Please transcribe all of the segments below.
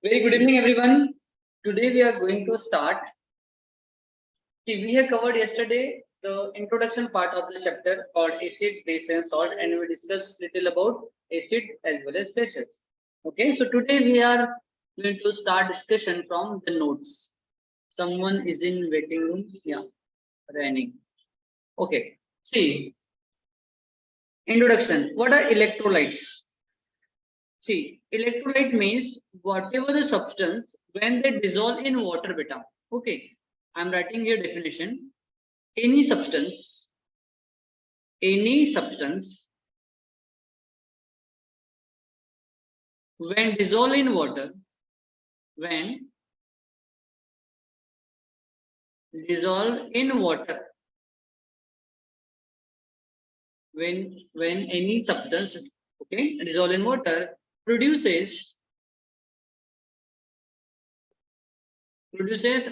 Very good evening, everyone. Today we are going to start. See, we have covered yesterday the introduction part of the chapter called acid, base, and salt, and we discussed little about acid as well as bases. Okay, so today we are going to start discussion from the notes. Someone is in waiting room. Yeah, running. Okay, see, introduction. What are electrolytes? See, electrolyte means whatever the substance when they dissolve in water, beta. Okay, I'm writing here definition. Any substance when dissolved in water, when dissolved in water, when any substance, okay, dissolved in water produces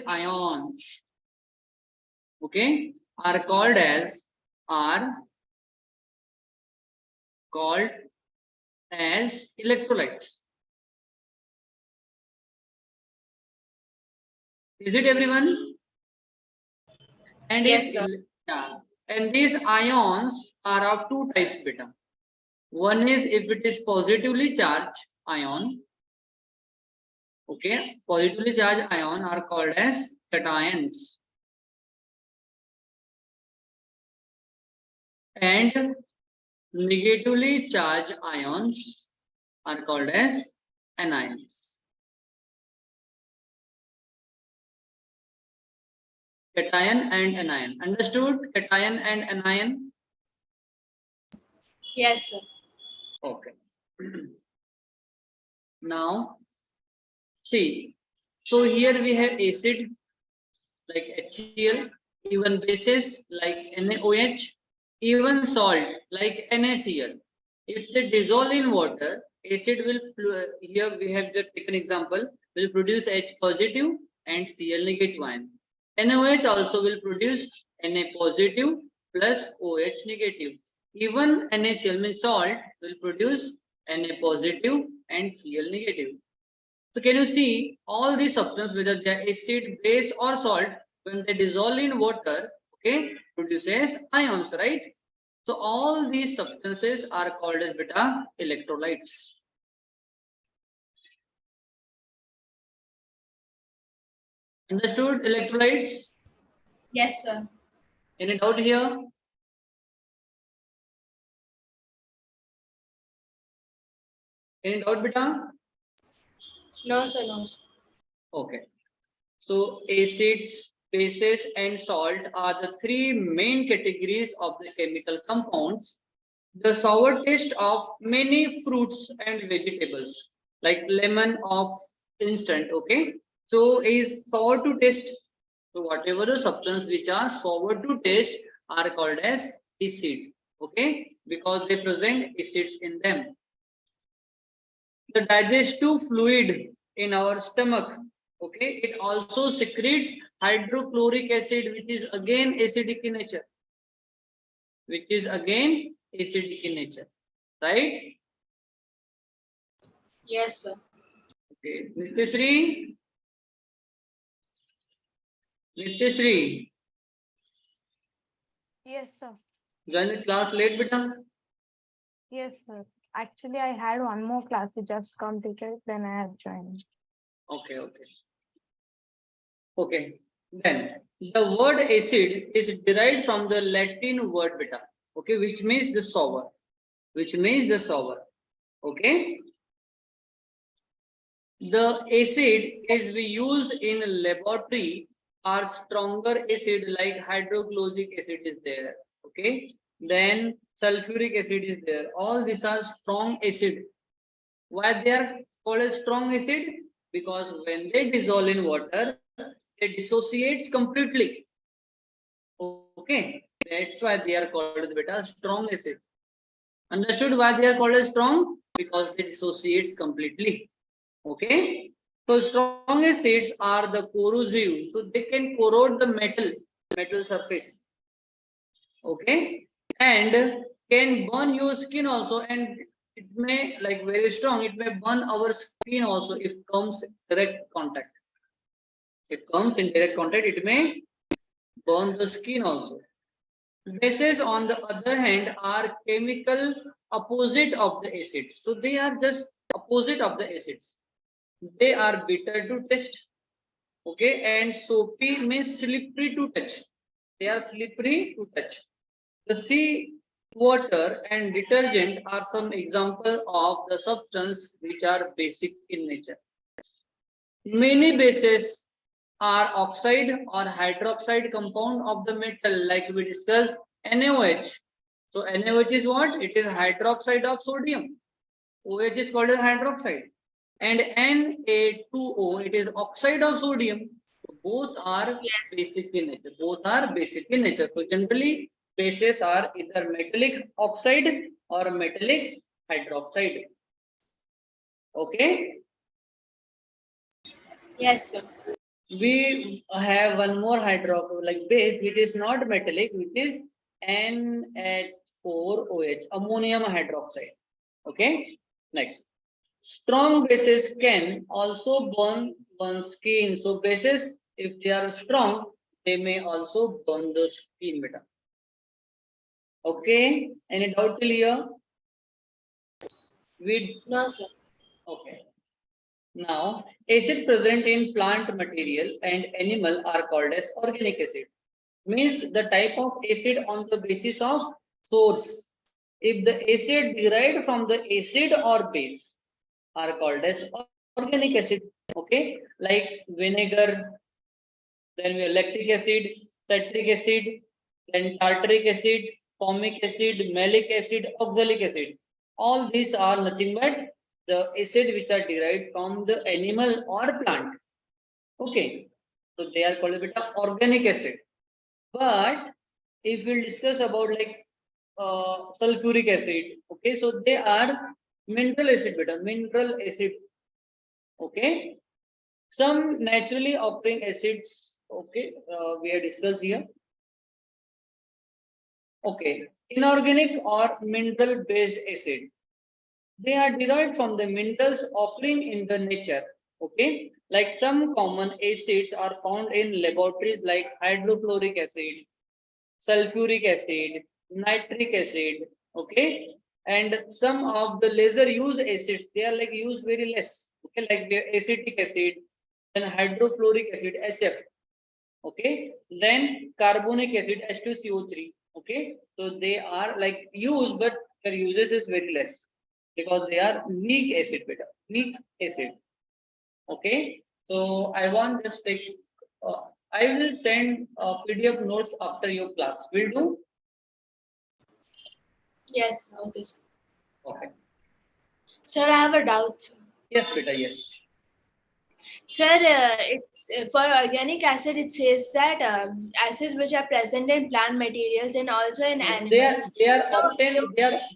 ions, okay, are called as electrolytes. Is it, everyone? And yes, sir. Yeah, and these ions are of two types, beta. One is if it is positively charged ion. Okay, positively charged ion are called as cations, and negatively charged ions are called as anions. Cation and anion. Understood? Cation and anion. Yes, sir. Okay. Now, see. So here we have acid like HCl, even bases like NaOH, even salt like NaCl. If they dissolve in water, acid will, here we have the taken example, will produce H positive and Cl negative ion. NaOH also will produce Na positive plus OH negative. Even NaCl means salt will produce Na positive and Cl negative. So can you see all these substances, whether they are acid, base or salt, when they dissolve in water, okay, produces ions, right? So all these substances are called as beta electrolytes. Understood? Electrolytes? Yes, sir. Any doubt here? Any doubt, beta? No, sir. No, sir. Okay. So acids, bases and salt are the three main categories of the chemical compounds. The sour taste of many fruits and vegetables, like lemon of instant, okay? So is sour to taste. So whatever the substance which are sour to taste are called as acid, okay? Because they present acids in them. The digestive fluid in our stomach, okay, it also secretes hydrochloric acid, which is again acidic in nature. Right? Yes, sir. Okay, Nityashree, Yes, sir. join the class late, beta. Yes, sir. Actually, I had one more class we just completed, then I have joined. Okay. Then the word acid is derived from the Latin word beta, okay, which means the sour. Okay. The acid is we use in laboratory are stronger acid like hydrochloric acid is there. Okay. Then sulfuric acid is there. All these are strong acid. Why they are called as strong acid? Because when they dissolve in water, they dissociates completely. Okay. That's why they are called as beta strong acid. Understood why they are called as strong? Because they dissociates completely. Okay. So strong acids are the corrosive. So they can corrode the metal surface. Okay. And can burn your skin also. And it may like very strong, it may burn our skin also if comes direct contact. If comes in direct contact, it may burn the skin also. Bases, on the other hand, are chemical opposite of the acid. So they are just opposite of the acids. They are bitter to taste. Okay, and soapy means slippery to touch. They are slippery to touch. The sea water and detergent are some examples of the substance which are basic in nature. Many bases are oxide or hydroxide compound of the metal, like we discussed NaOH. So NaOH is what? It is hydroxide of sodium. OH is called as hydroxide. And Na2O, it is oxide of sodium. So both are basic in nature. Both are basic in nature. So generally, bases are either metallic oxide or metallic hydroxide. Okay. Yes, sir. We have one more like base which is not metallic, which is NH4OH, ammonium hydroxide. Okay. Next. Strong bases can also burn skin. So bases, if they are strong, they may also burn the skin better. Okay, any doubt till here? No, sir. Okay. Now, acid present in plant material and animal are called as organic acid. Means the type of acid on the basis of source. If the acid derived from the acid or base are called as organic acid. Okay, like vinegar, then we have lactic acid, citric acid, then tartaric acid, formic acid, malic acid, oxalic acid. All these are nothing but the acid which are derived from the animal or plant. Okay, so they are called a bit of organic acid. But if we'll discuss about like sulfuric acid, okay, so they are mineral acid, better mineral acid. Okay, some naturally occurring acids, okay, we have discussed here. Okay, inorganic or mineral based acid, they are derived from the minerals occurring in the nature. Okay, like some common acids are found in laboratories like hydrochloric acid, sulfuric acid, nitric acid. Okay, and some of the lesser used acids, they are like used very less. Okay, like the acetic acid, then hydrofluoric acid HF. Okay, then carbonic acid H2CO3. Okay, so they are like used, but their uses is very less because they are weak acid, beta, weak acid. Okay, so I want just take. I will send PDF notes after your class. Will do. Yes, okay, sir. Okay. Sir, I have a doubt, sir. Yes, beta. Yes. Sir, it's for organic acid. It says that acids which are present in plant materials and also in Yes, animals. they are So, obtained.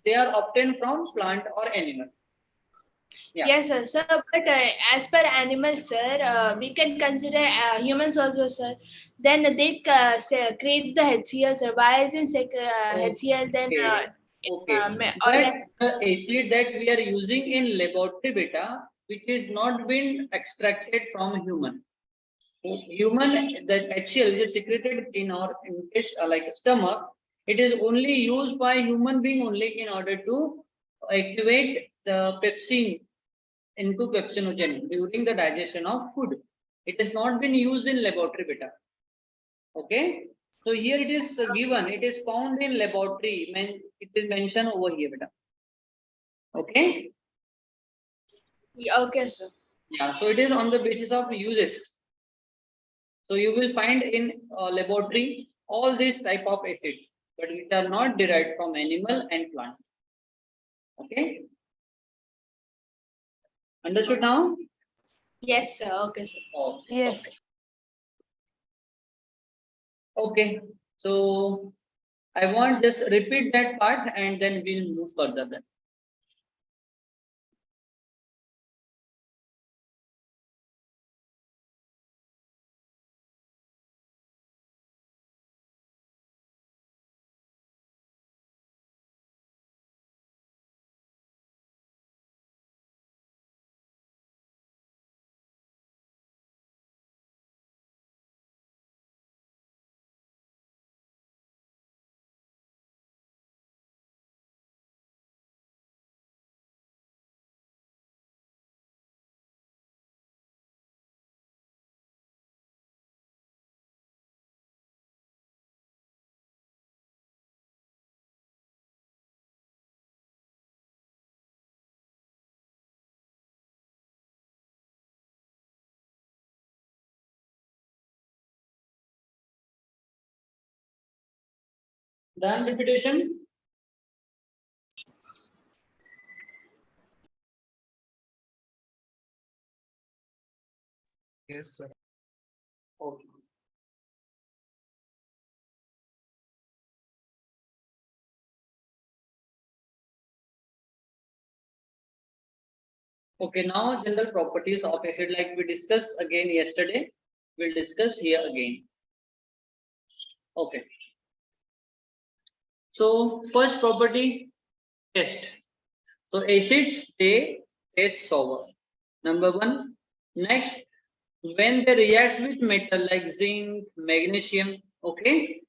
They are obtained from plant or animal. Yeah. yes, sir. Sir, but as per animals, sir, we can consider humans also, sir. Then they create the HCl, sir. Why isn't HCl then Okay. Okay. But organic? the acid that we are using in laboratory, beta, which is not been extracted from human. Human, the HCl is secreted in our like stomach. It is only used by human being only in order to activate the pepsin into pepsinogen during the digestion of food. It has not been used in laboratory, beta. Okay. So here it is given. It is found in laboratory. It is mentioned over here, beta. Okay. Yeah, okay, sir. Yeah. So it is on the basis of uses. So you will find in laboratory all these type of acid, but which are not derived from animal and plant. Okay. Understood now? Yes, sir. Okay, sir. Oh, Yes. okay. Okay. So I want just repeat that part and then we'll move further then. Done repetition? Yes, sir. Okay. Okay, now general properties of acid, like we discussed again yesterday, we'll discuss here again. Okay. So first property, test. So acids, they taste sour. Number one. Next, when they react with metal like zinc, magnesium, okay,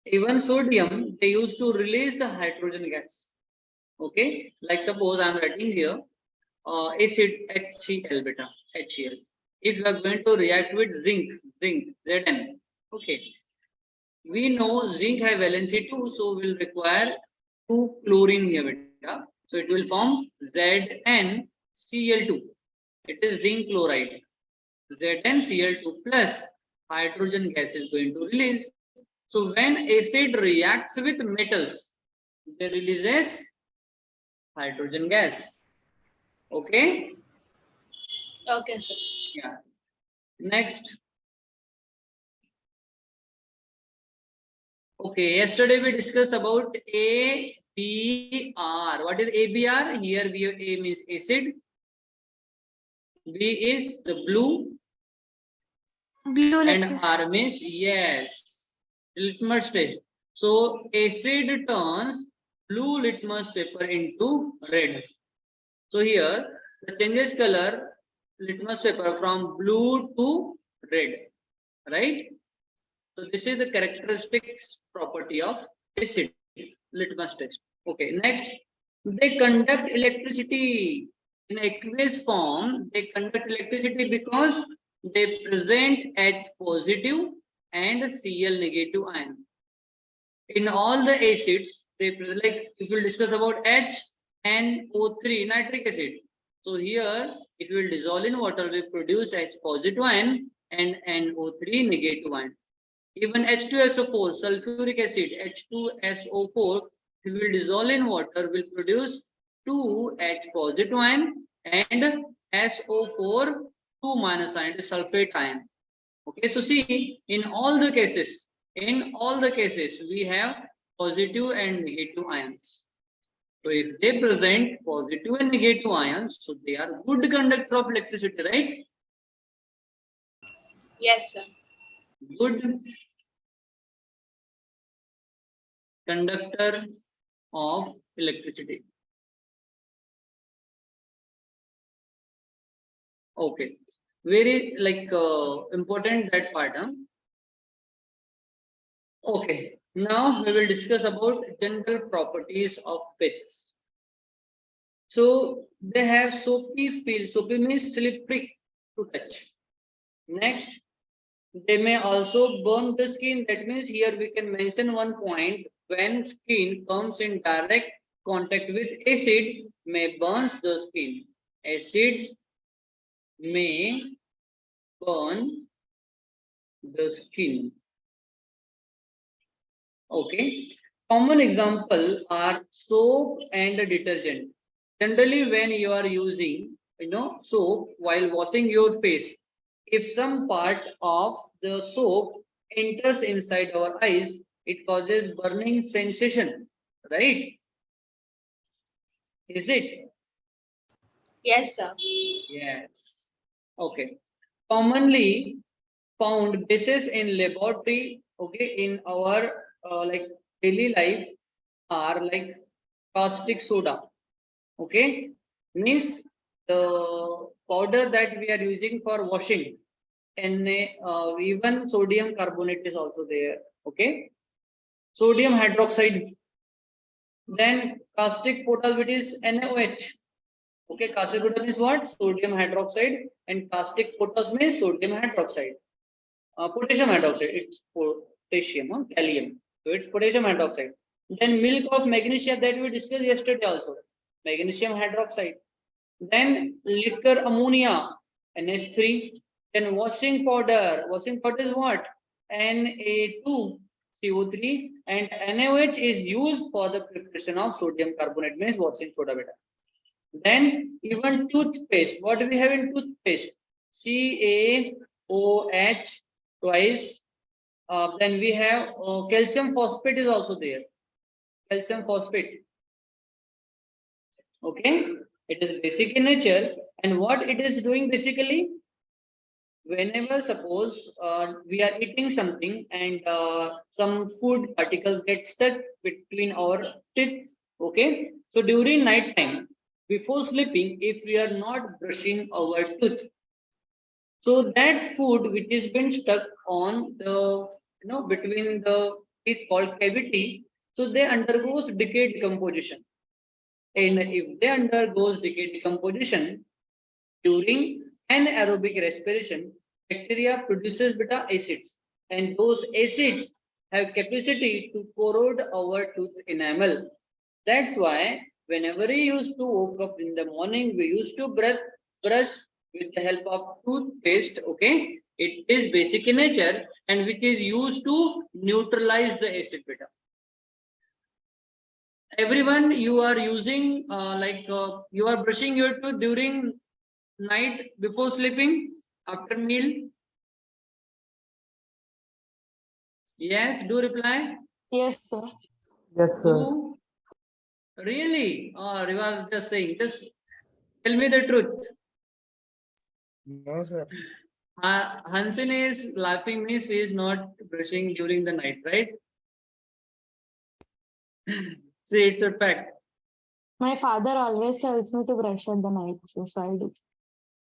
even sodium, they use to release the hydrogen gas. Okay, like suppose I'm writing here acid HCl beta, HCl. If you are going to react with zinc, Zn, okay, we know zinc have valency 2, so we'll require 2 chlorine here beta. So it will form ZnCl2. It is zinc chloride. ZnCl2 plus hydrogen gas is going to release. So when acid reacts with metals, they releases hydrogen gas. Okay? Okay, sir. Yeah. Next. Okay, yesterday we discussed about ABr. What is ABr? Here we have A means acid. B is the blue. Blue And litmus. R means yes, litmus test. So acid turns blue litmus paper into red. So here the changes color litmus paper from blue to red, right? So this is the characteristics property of acid litmus test. Okay, next, they conduct electricity in aqueous form. They conduct electricity because they present H positive and Cl negative ion. In all the acids, they present, like if we discuss about HNO3 nitric acid. So here it will dissolve in water, will produce H positive ion and NO3 negative ion. Even H2SO4, sulfuric acid, H2SO4, it will dissolve in water, will produce 2H positive ion and SO4 2 minus ion, it is sulfate ion. Okay, so see, in all the cases, we have positive and negative ions. So if they present positive and negative ions, so they are good conductor of electricity, right? Yes, sir. Good conductor of electricity. Okay, very like important that part. Huh? Okay, now we will discuss about general properties of bases. So they have soapy feel. Soapy means slippery to touch. Next, they may also burn the skin. That means here we can mention one point: when skin comes in direct contact with acid, may burns the skin. Acid may burn the skin. Okay. Common example are soap and detergent. Generally, when you are using, soap while washing your face, if some part of the soap enters inside our eyes, it causes burning sensation, right? Is it? Yes, sir. Yes. Okay. Commonly found bases in laboratory, okay, in our like daily life are like caustic soda, okay, means the powder that we are using for washing, and even sodium carbonate is also there, okay, sodium hydroxide, then caustic potash, which is NaOH. Okay, caustic potash means what? Sodium hydroxide, and caustic potash means sodium hydroxide. Potassium hydroxide, it's potassium, Kalium. So it's potassium hydroxide. Then milk of magnesia that we discussed yesterday also, magnesium hydroxide. Then liquor ammonia, NH3. Then washing powder is what? Na2, CO3, and NaOH is used for the preparation of sodium carbonate, means washing soda beta. Then even toothpaste, what do we have in toothpaste? CaOH twice. Then we have calcium phosphate is also there. Calcium phosphate. Okay, it is basic in nature, and what it is doing basically, whenever suppose we are eating something and some food particles get stuck between our teeth. Okay, so during night time, before sleeping, if we are not brushing our tooth, so that food which is been stuck on the between the teeth called cavity, so they undergoes decay decomposition. And if they undergoes decay decomposition during anaerobic respiration, bacteria produces beta acids, and those acids have capacity to corrode our tooth enamel. That's why whenever we used to wake up in the morning, we used to brush with the help of toothpaste. Okay, it is basic in nature and which is used to neutralize the acid beta. Everyone, you are using you are brushing your tooth during night before sleeping, after meal. Yes, do reply. Yes, sir. Yes, sir. Who? Really? Or you are just saying, just tell me the truth. No, sir. Hansin is laughing me, she is not brushing during the night, right? See, it's a fact. My father always tells me to brush at the night, so I do.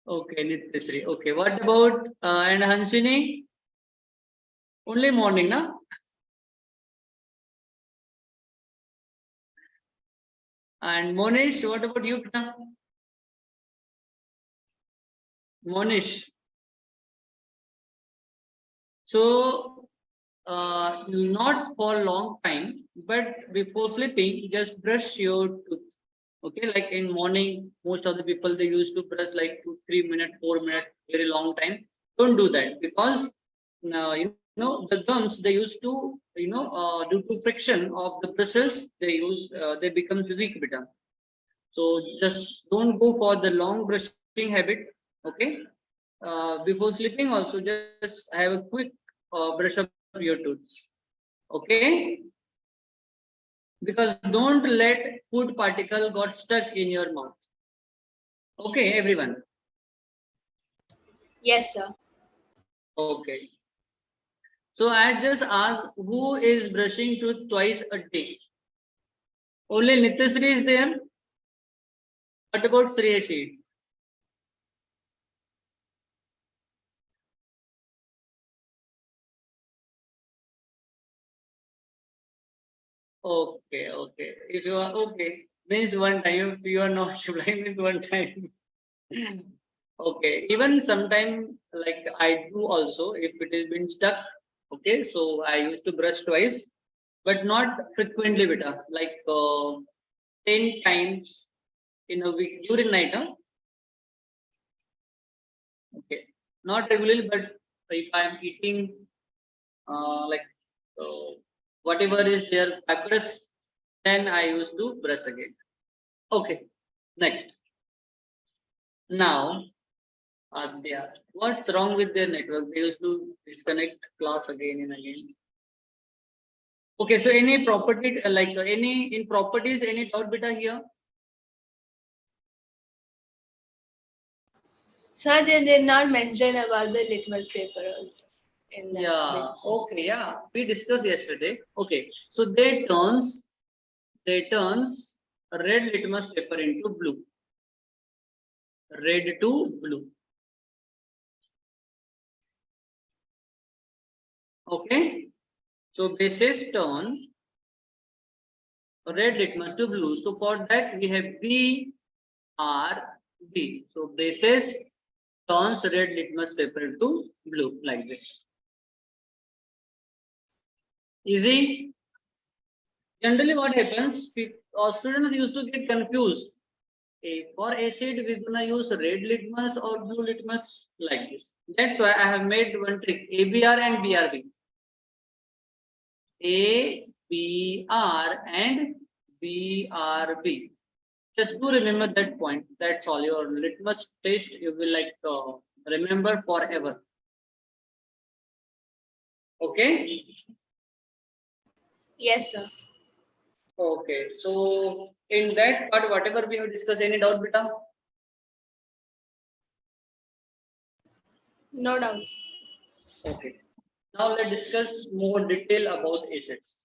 Okay, Nityasri. Okay, what about and Hansini? Only morning, na? And Monish, what about you, Pita? Monish. So, not for long time, but before sleeping, just brush your tooth. Okay, like in morning, most of the people they used to brush like 2-3 minutes, 4 minutes, very long time. Don't do that because the gums they used to due to friction of the bristles they become weak beta. So just don't go for the long brushing habit. Okay, before sleeping also just have a quick brush up your tooth. Okay, because don't let food particle got stuck in your mouth. Okay, everyone. Yes, sir. Okay. So I just asked who is brushing tooth twice a day. Only Nityasri is there. What about Shreyasi? Okay, okay. If you are okay, means one time. If you are not replying, means one time. Okay. Even sometime like I do also if it has been stuck. Okay, so I used to brush twice, but not frequently, beta. Like 10 times in a week during night. Huh? Okay, not regularly, but if I am eating like whatever is there fibrous, then I used to brush again. Okay, next. Now, what's wrong with their network? They used to disconnect class again and again. Okay, so any property any in properties, any doubt beta here? Sir, they did not mention about the litmus paper also. In that Yeah, business. okay, yeah, we discussed yesterday. Okay, so they turns red litmus paper into blue. Red to blue. Okay, so bases turn red litmus to blue. So for that we have B R B. So bases turns red litmus paper to blue like this. Easy. Generally, what happens? Students used to get confused. For acid, we're gonna use red litmus or blue litmus like this. That's why I have made one trick: ABR and BRB. ABr and BRB. Just do remember that point. That's all. Your litmus test you will remember forever. Okay. Yes, sir. Okay. So in that part, whatever we have discussed, any doubt, beta? No doubts. Okay. Now let's discuss more detail about acids.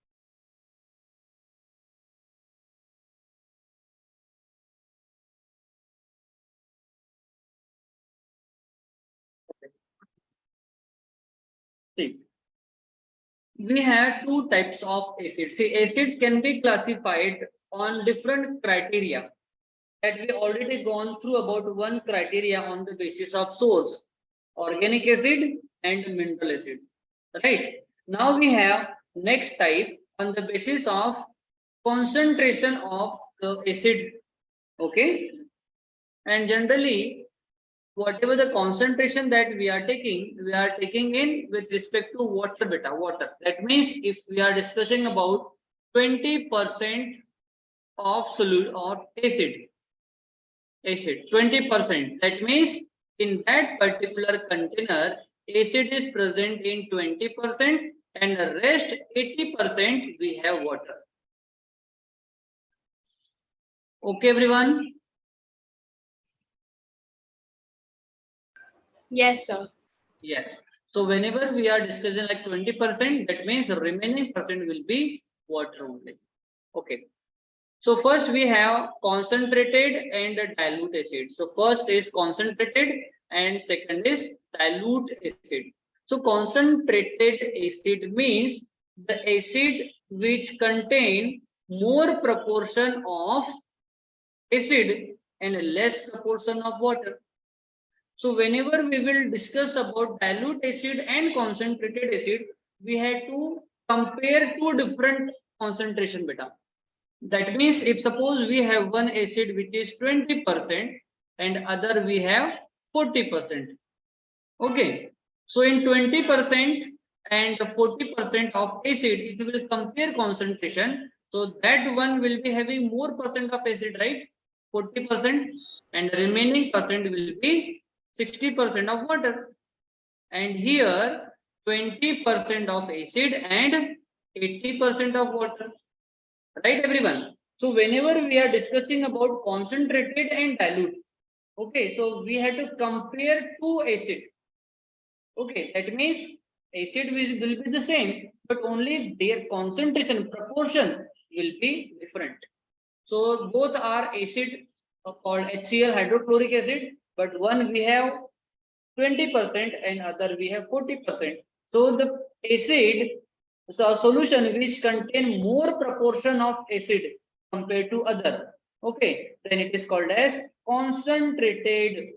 See, we have two types of acids. See, acids can be classified on different criteria that we already gone through about one criteria on the basis of source, organic acid and mineral acid. Right. Now we have next type on the basis of concentration of the acid. Okay. And generally, whatever the concentration that we are taking in with respect to water, beta, water. That means if we are discussing about 20% of solute or acid, 20%. That means in that particular container, acid is present in 20% and the rest 80% we have water. Okay, everyone. Yes, sir. Yes. So whenever we are discussing like 20%, that means the remaining percent will be water only. Okay. So first we have concentrated and dilute acid. So first is concentrated and second is dilute acid. So concentrated acid means the acid which contain more proportion of acid and less proportion of water. So whenever we will discuss about dilute acid and concentrated acid, we have to compare two different concentration beta. That means if suppose we have one acid which is 20% and other we have 40%. Okay. So in 20% and 40% of acid, if you will compare concentration, so that one will be having more percent of acid, right? 40%, and the remaining percent will be 60% of water. And here 20% of acid and 80% of water. Right, everyone? So whenever we are discussing about concentrated and dilute, okay, so we have to compare two acid. Okay, that means acid will be the same, but only their concentration proportion will be different. So both are acid called HCl, hydrochloric acid, but one we have 20% and other we have 40%. So the acid, so a solution which contain more proportion of acid compared to other, okay, then it is called as concentrated.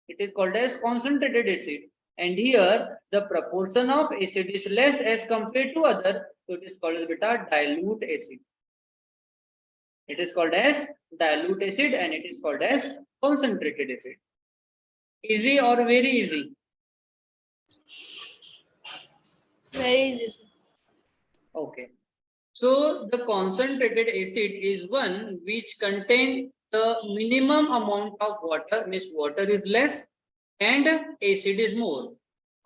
It is called as concentrated acid. And here the proportion of acid is less as compared to other, so it is called as beta dilute acid. It is called as dilute acid and it is called as concentrated acid. Easy or very easy? Very easy, sir. Okay. So the concentrated acid is one which contain the minimum amount of water, means water is less and acid is more.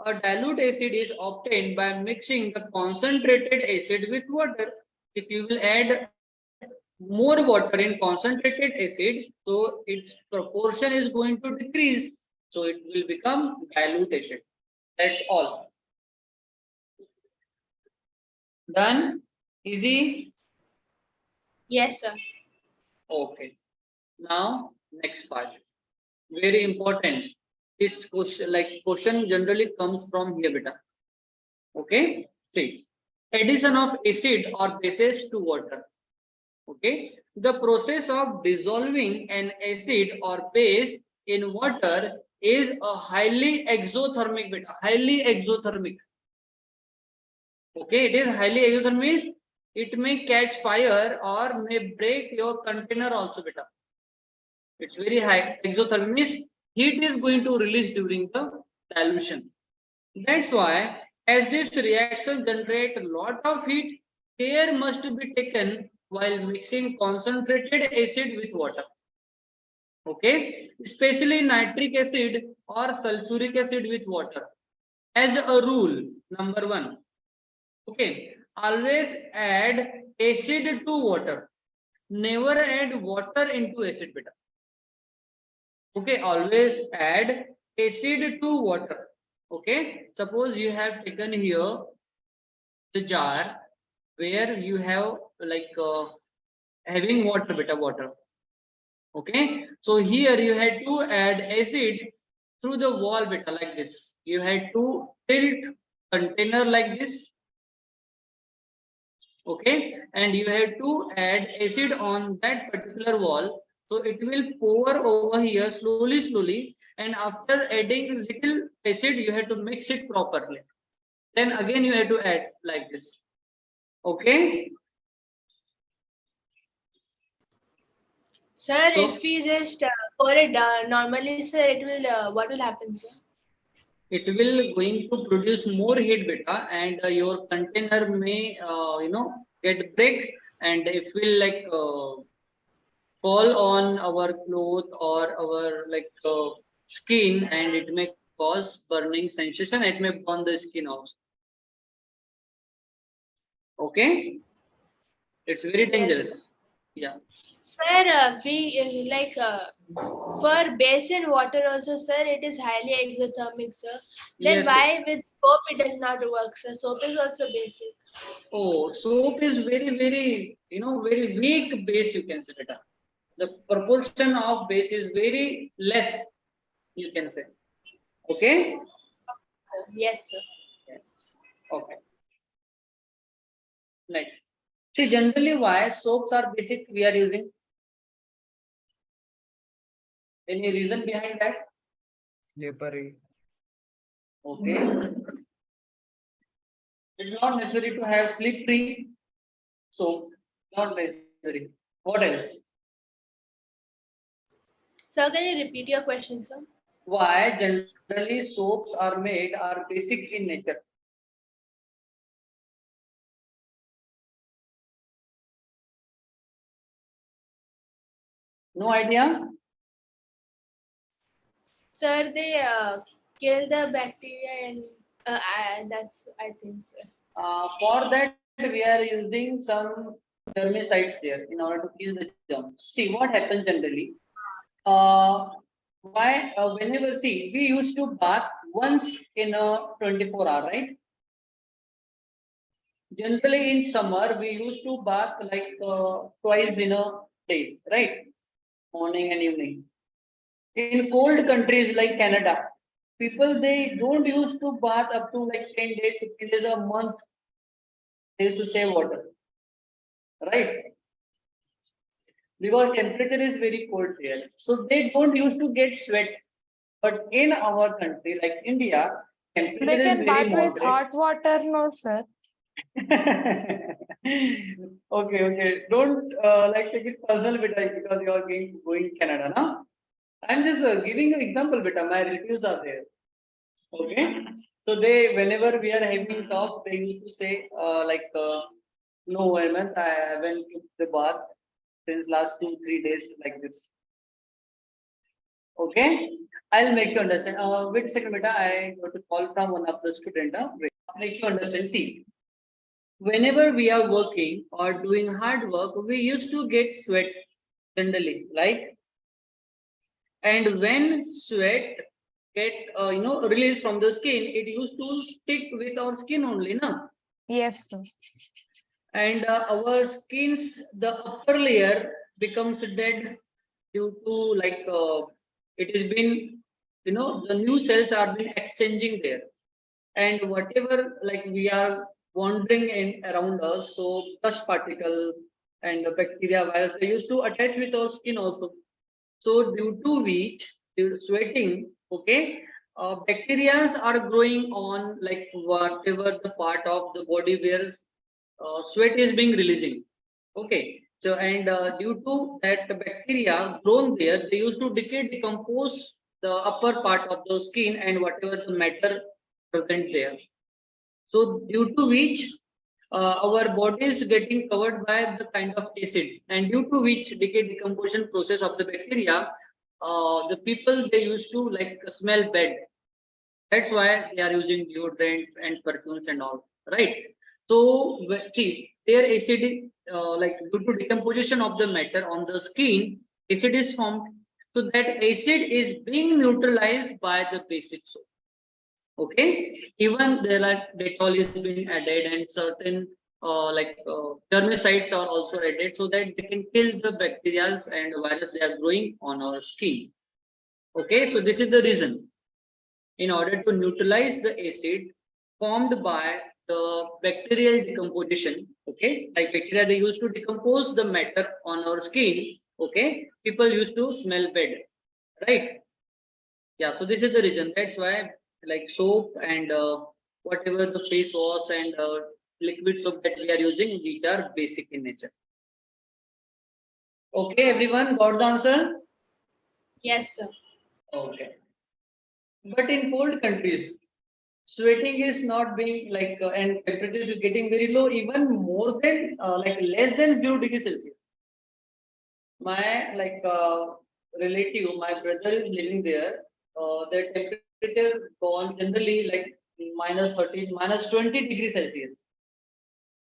A dilute acid is obtained by mixing the concentrated acid with water. If you will add more water in concentrated acid, so its proportion is going to decrease. So it will become dilute acid. That's all. Done? Easy? Yes, sir. Okay. Now, next part. Very important. This question generally comes from here, beta. Okay. See, addition of acid or bases to water. Okay. The process of dissolving an acid or base in water is a highly exothermic, beta. Highly exothermic. Okay. It is highly exothermic. It may catch fire or may break your container also, beta. It's very high. Exothermic means heat is going to release during the dilution. That's why as this reaction generates a lot of heat, care must be taken while mixing concentrated acid with water. Okay, especially nitric acid or sulfuric acid with water. As a rule, number 1, okay, always add acid to water. Never add water into acid, beta. Okay, always add acid to water. Okay, suppose you have taken here the jar where you have like having water, beta, water. Okay, so here you had to add acid through the wall, beta, like this. You had to tilt container like this. Okay, and you have to add acid on that particular wall, so it will pour over here slowly, and after adding little acid you have to mix it properly, then again you have to add like this. Okay, Sir, So- if we just pour it normally, sir, it will what will happen, sir? it will going to produce more heat, beta, and your container may get break, and it will like fall on our cloth or our like skin, and it may cause burning sensation. It may burn the skin also. Okay, it's very dangerous. Yeah. Sir, we for basin water also, sir, it is highly exothermic, sir. Then Yes. why with soap it does not work, sir? Soap is also basic. Oh, soap is very very weak base, you can say, beta. The proportion of base is very less, you can say. Okay. Yes, sir. Yes. Okay. Next. See, generally why soaps are basic we are using? Any reason behind that? Slippery. Okay. It's not necessary to have slippery soap. Not necessary. What else? Sir, can you repeat your question, sir? Why generally soaps are made are basic in nature? No idea? Sir, they kill the bacteria and that's I think, sir. For that we are using some germicides there in order to kill the germs. See what happens generally. Why whenever see we used to bath once in a 24 hour, right? Generally in summer we used to bath like twice in a day, right? Morning and evening. In cold countries like Canada, people they don't used to bath up to like 10 days, 15 days, a month. They used to save water, right? Because temperature is very cold there. So they don't used to get sweat. But in our country, like India, temperature They is can very bath with moderate. hot water, no, sir. Okay. Don't like take it personal, beta, because you are going Canada, no? I'm just giving you example, beta. My relatives are there. Okay, so they whenever we are having talk, they used to say no, Hemant, I haven't took the bath since last 2-3 days like this. Okay, I'll make you understand. Wait a second, beta. I got a call from one of the student. Wait, I'll make you understand. See, whenever we are working or doing hard work, we used to get sweat generally, like, and when sweat get released from the skin, it used to stick with our skin only, na? Yes, sir. And our skins, the upper layer becomes dead due to like it has been the new cells are been exchanging there, and whatever like we are wandering in around us, so dust particle and the bacteria, virus, they used to attach with our skin also. So due to which due to sweating, okay, bacteria are growing on like whatever the part of the body where sweat is being releasing. Okay, so and due to that bacteria grown there, they used to decompose the upper part of the skin and whatever the matter present there. So due to which our body is getting covered by the kind of acid, and due to which decomposition process of the bacteria, the people they used to like smell bad. That's why they are using deodorant and perfumes and all, right? So see, their acid, like due to decomposition of the matter on the skin, acid is formed. So that acid is being neutralized by the basic soap. Okay, even there are Dettol is being added and certain germicides are also added so that they can kill the bacteria and virus they are growing on our skin. Okay, so this is the reason. In order to neutralize the acid formed by the bacterial decomposition, okay, like bacteria they used to decompose the matter on our skin, okay, people used to smell bad, right? Yeah, so this is the reason. That's why like soap and whatever the face wash and liquid soap that we are using, these are basic in nature. Okay, everyone got the answer? Yes, sir. Okay. But in cold countries, sweating is not being like and temperature is getting very low, even more than like less than 0 degrees Celsius. My relative, my brother is living there. The temperature gone generally like -13, -20 degrees Celsius.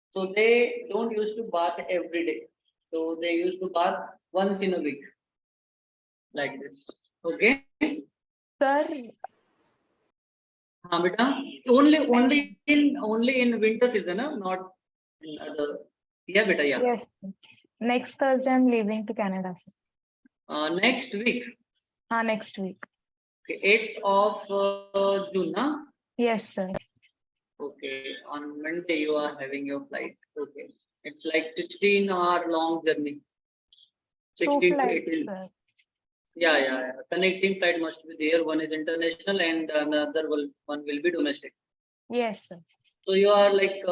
So they don't used to bath every day. So they used to bath once in a week, like this. Okay. Sir, हाँ बेटा only in winter season, not in other. Yeah, beta, yeah. yes. Next Thursday, I'm leaving to Canada. Next week, Next week. okay, 8th of June, na? Yes, sir. Okay, on Monday you are having your flight. Okay, it's like 16-hour long journey. 16 Two to flights, 18. sir. Yeah. Connecting flight must be there. One is international and another one will be domestic. Yes, sir. So you are like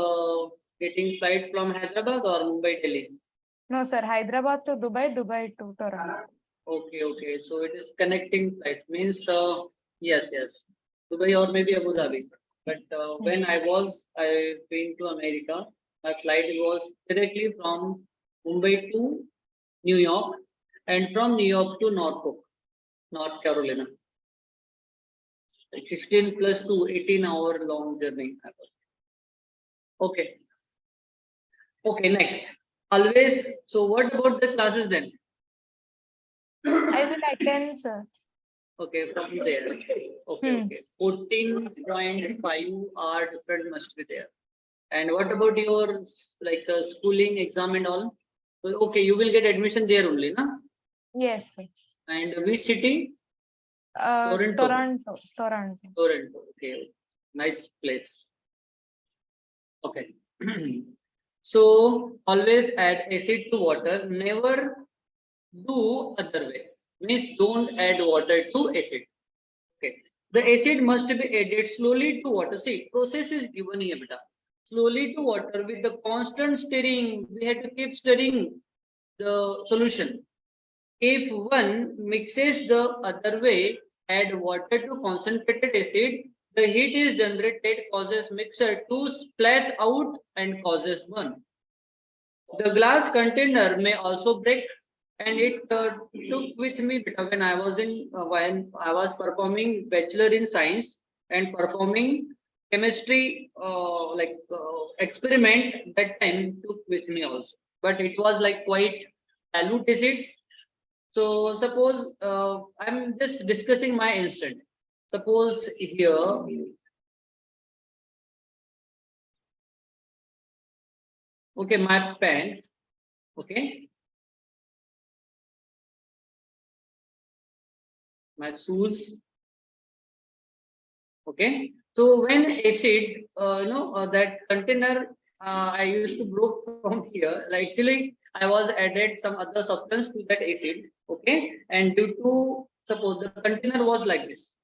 getting flight from Hyderabad or Mumbai, Delhi? No, sir. Hyderabad to Dubai, Dubai to Toronto. Okay. So it is connecting flight means yes. Dubai or maybe Abu Dhabi. But when I been to America, my flight was directly from Mumbai to New York and from New York to Norfolk, North Carolina. Like 16 plus 2, 18-hour long journey. Okay. Okay, next. Always. So what about the classes then? I will attend, sir. Okay, from there. Okay. 14.5 are different must be there. And what about your like schooling exam and all? Well, okay, you will get admission there only, na? Yes, sir. And which city? Toronto. Toronto. Okay, nice place. Okay. So always add acid to water. Never do other way. Means don't add water to acid. Okay. The acid must be added slowly to water. See, process is given here, beta. Slowly to water with the constant stirring. We have to keep stirring the solution. If one mixes the other way, add water to concentrated acid, the heat is generated, causes mixer to splash out and causes burn. The glass container may also break, and it took with me when I was performing bachelor in science and performing chemistry experiment. That time took with me also, but it was like quite dilute acid. So suppose I'm just discussing my instant. Suppose here, okay, my pen, okay, my shoes, okay. So when acid, that container, I used to broke from here. Like actually, I was added some other substance to that acid, okay, and due to suppose the container was like this,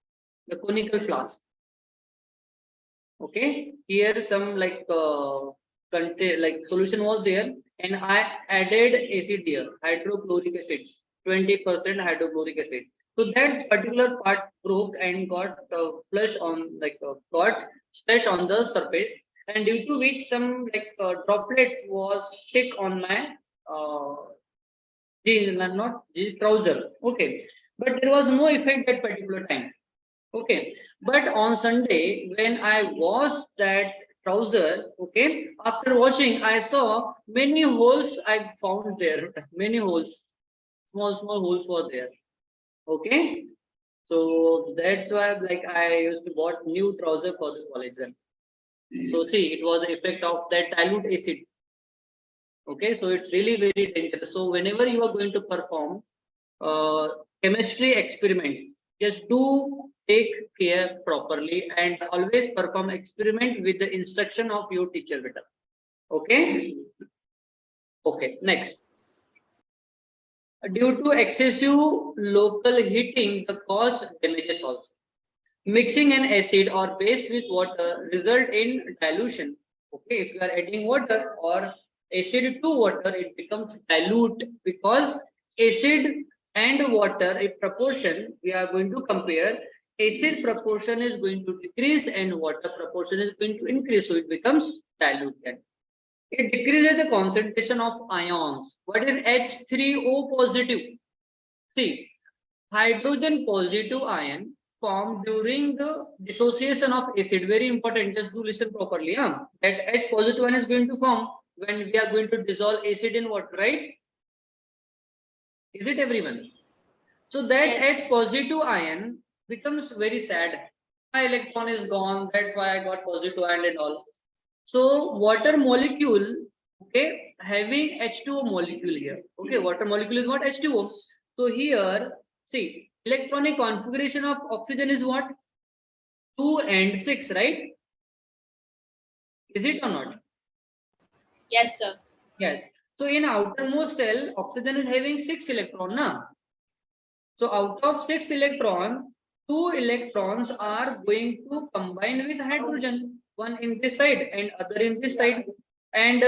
the conical flask, okay. Here some solution was there, and I added acid here, hydrochloric acid, 20% hydrochloric acid. So that particular part broke and got flush on got splash on the surface, and due to which some like droplets was stick on my jeans, not jeans, trouser. Okay, but there was no effect that particular time. Okay, but on Sunday when I washed that trouser, okay, after washing I saw many holes I found there, many holes, small holes were there. Okay, so that's why like I used to bought new trouser for the college then. So see, it was the effect of that dilute acid. Okay, so it's really very dangerous. So whenever you are going to perform chemistry experiment, just do take care properly and always perform experiment with the instruction of your teacher better. Okay. Okay, next. Due to excessive local heating, the cause damages also. Mixing an acid or base with water result in dilution. Okay, if you are adding water or acid to water, it becomes dilute because acid and water, a proportion we are going to compare. Acid proportion is going to decrease and water proportion is going to increase, so it becomes diluted. It decreases the concentration of ions. What is H3O positive? See, hydrogen positive ion formed during the dissociation of acid. Very important, just do listen properly. That H positive ion is going to form when we are going to dissolve acid in water, right? Is it everyone? So that Yes. H positive ion becomes very sad. My electron is gone, that's why I got positive ion and all. So water molecule, okay, having H2O molecule here. Okay, water molecule is what? H2O. So here, see, electronic configuration of oxygen is what? 2 and 6, right? Is it or not? Yes, sir. Yes. So in outermost cell, oxygen is having 6 electron, na? So out of 6 electron, 2 electrons are going to combine with hydrogen, one in this side and other in this side. And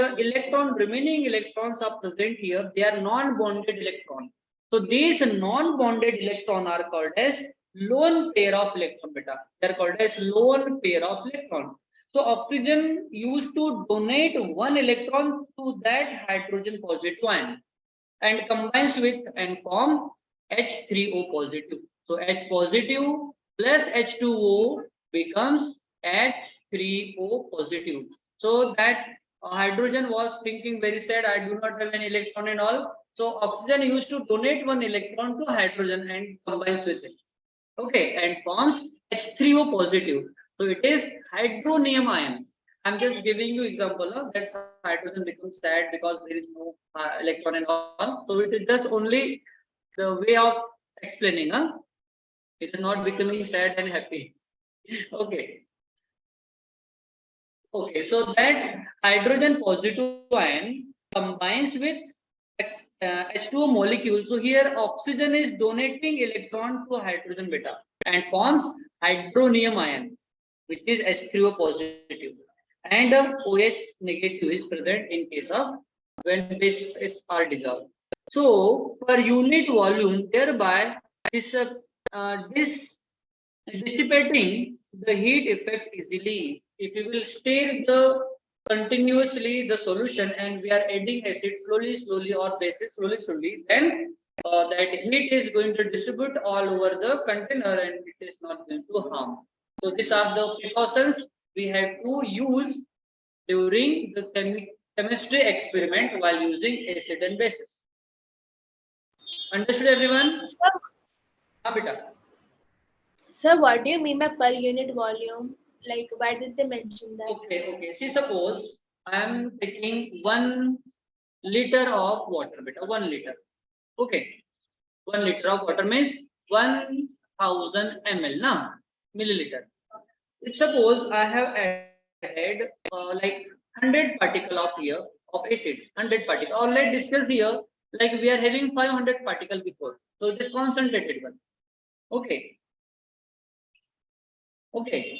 remaining electrons are present here. They are non-bonded electron. So these non-bonded electron are called as lone pair of electron beta. They are called as lone pair of electron. So oxygen used to donate one electron to that hydrogen positive ion and combines with and form H3O positive. So H positive plus H2O becomes H3O positive. So that hydrogen was thinking very sad, I do not have an electron and all. So oxygen used to donate one electron to hydrogen and combines with it. Okay, and forms H3O positive. So it is hydronium ion. I'm just giving you example of that hydrogen becomes sad because there is no electron and all. So it is just only the way of explaining. It is not becoming sad and happy. Okay. Okay, so that hydrogen positive ion combines with H2O molecule. So here oxygen is donating electron to hydrogen beta and forms hydronium ion, which is H3O positive. And OH negative is present in case of when bases are dissolved. So per unit volume, thereby this dissipating the heat effect easily. If we will stir the continuously the solution and we are adding acid slowly or bases slowly, then that heat is going to distribute all over the container and it is not going to harm. So these are the precautions we have to use during the chemistry experiment while using acid and bases. Understood everyone? Beta. Sir, what do you mean by per unit volume? Like, why did they mention that? Okay. See, suppose I am taking 1 liter of water, beta, 1 liter. Okay, 1 liter of water means 1000 ml, na, milliliter. If suppose I have added like 100 particle of here of acid, 100 particle, or let's discuss here like we are having 500 particle before. So it is concentrated one. Okay. Okay.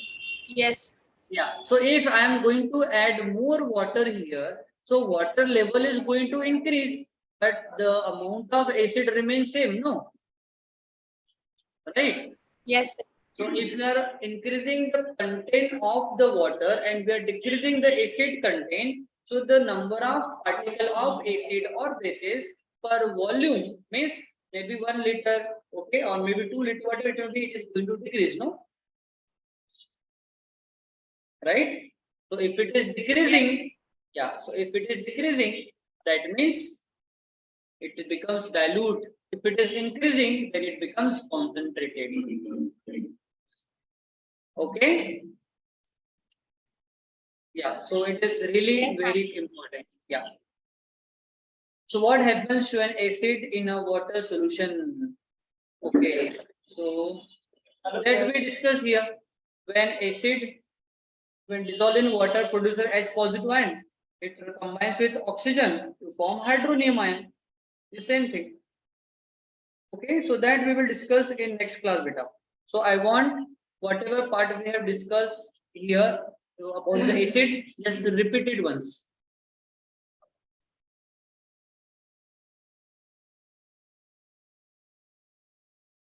Yes. Yeah, so if I am going to add more water here, so water level is going to increase, but the amount of acid remains same, no? Right? Yes. So if we are increasing the content of the water and we are decreasing the acid content, so the number of particle of acid or bases per volume means maybe 1 liter, okay, or maybe 2 liter, whatever it will be, it is going to decrease, no? Right? So if it is decreasing, yeah, so if it is decreasing, that means it becomes dilute. If it is increasing, then it becomes concentrated. Okay. Yeah, so it is really Yes, ma'am. very important. Yeah. So what happens to an acid in a water solution? Okay, so let me discuss here. When acid, when dissolved in water, produces H positive ion, it combines with oxygen to form hydronium ion. The same thing. Okay, so that we will discuss in next class, beta. So I want whatever part we have discussed here about the acid, just repeat it once.